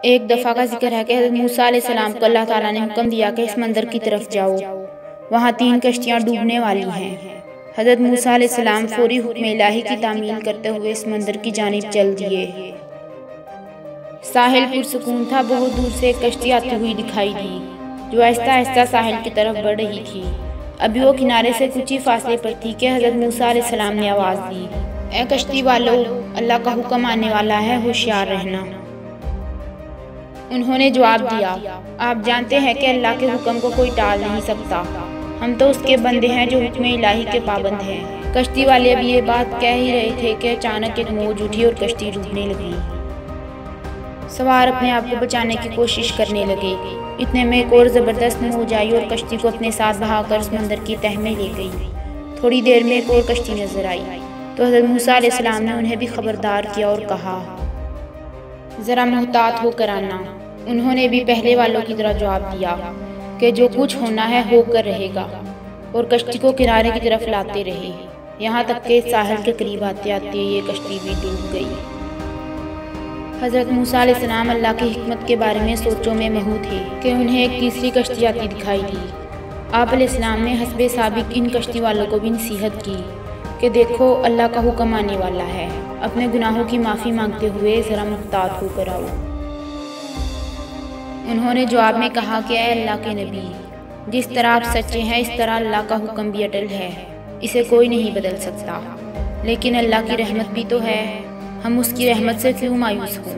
एक दफ़ा का जिक्र है कि हज़रत मूसा अलैहिस्सलाम को अल्लाह ताला ने हुक्म दिया कि समंदर की तरफ जाओ, वहाँ 3 कश्तियाँ डूबने वाली हैं। हज़रत मूसा अलैहिस्सलाम फौरी हुक्म इलाही की तामील करते हुए समंदर की जानिब चल दिए। साहिल पुरसुकून था। बहुत दूर से एक कश्ती आती हुई दिखाई दी, जो आहिस्ता आहिस्ता साहिल की तरफ बढ़ रही थी। अभी वो किनारे से कुछ ही फासले पर थी कि हज़रत मूसा अलैहिस्सलाम ने आवाज़ दी, ए कश्ती वालों, अल्लाह का हुक्म आने वाला है, होशियार रहना। उन्होंने जवाब दिया, आप जानते हैं कि अल्लाह के हुक्म को कोई टाल नहीं सकता। हम तो उसके बंदे हैं जो हुक्म इलाही के पाबंद हैं। कश्ती वाले अभी ये बात कह ही रहे थे कि अचानक एक मौज उठी और कश्ती डूबने लगी। सवार अपने आप को बचाने की कोशिश करने लगे। इतने में एक और ज़बरदस्त मौज आई और कश्ती को अपने साथ बहाकर समंदर की तह में ले गई। थोड़ी देर में एक और कश्ती नजर आई तो हज़रत मूसा अलैहिस्सलाम ने उन्हें भी खबरदार किया और कहा, ज़रा मुहतात होकर आना। उन्होंने भी पहले वालों की तरह जवाब दिया कि जो कुछ होना है होकर रहेगा, और कश्ती को किनारे की तरफ लाते रहे। यहाँ तक कि साहिल के करीब आते आते ये कश्ती भी डूब गई। हज़रत मूसा अलैहिस्सलाम अल्लाह की हिकमत के बारे में सोचों में महू थे कि उन्हें एक तीसरी कश्ती आती दिखाई दी। आप अलैहिस्सलाम ने हस्बे साबिक इन कश्ती वालों को भी नसीहत की कि देखो, अल्लाह का हुक्म आने वाला है, अपने गुनाहों की माफ़ी मांगते हुए ज़रा मुहतात होकर आओ। उन्होंने जवाब में कहा कि ऐ अल्लाह के नबी, जिस तरह आप सच्चे हैं इस तरह अल्लाह का हुक्म भी अटल है, इसे कोई नहीं बदल सकता। लेकिन अल्लाह की रहमत भी तो है, हम उसकी रहमत से क्यों मायूस हों?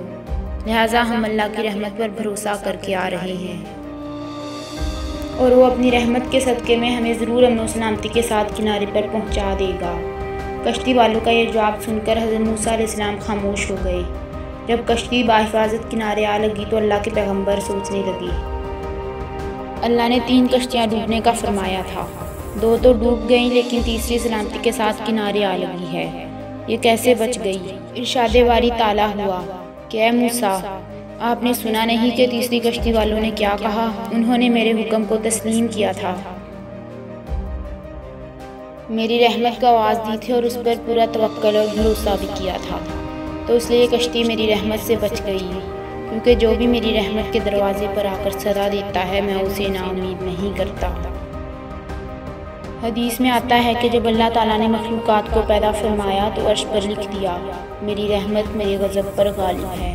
लिहाजा हम अल्लाह की रहमत पर भरोसा करके आ रहे हैं, और वो अपनी रहमत के सदक़े में हमें ज़रूर अमन और सलामती के साथ किनारे पर पहुंचा देगा। कश्ती वालों का यह जवाब सुनकर हज़रत मूसा अलैहिस्सलाम खामोश हो गए। जब कश्ती बाहिफाजत किनारे आ लगी तो अल्लाह के पैगंबर सोचने लगे, अल्लाह ने 3 कश्तियाँ डूबने का फरमाया था, 2 तो डूब गईं, लेकिन तीसरी सलामती के साथ किनारे आ लगी है, ये कैसे बच गई? इरशादे वारी ताला हुआ कि ऐ मूसा, आपने सुना नहीं कि तीसरी कश्ती वालों ने क्या कहा? उन्होंने मेरे हुक्म को तस्लीम किया था, मेरी रहमत का आवाज़ दी थी और उस पर पूरा तवक्कुल और भरोसा भी किया था, तो इसलिए ये कश्ती मेरी रहमत से बच गई। क्योंकि जो भी मेरी रहमत के दरवाजे पर आकर सदा देता है, मैं उसे नाउमीद नहीं करता। हदीस में आता है कि जब अल्लाह ताला ने मखलूक़ात को पैदा फरमाया तो अर्श पर लिख दिया, मेरी रहमत मेरे गज़ब पर गालिब है।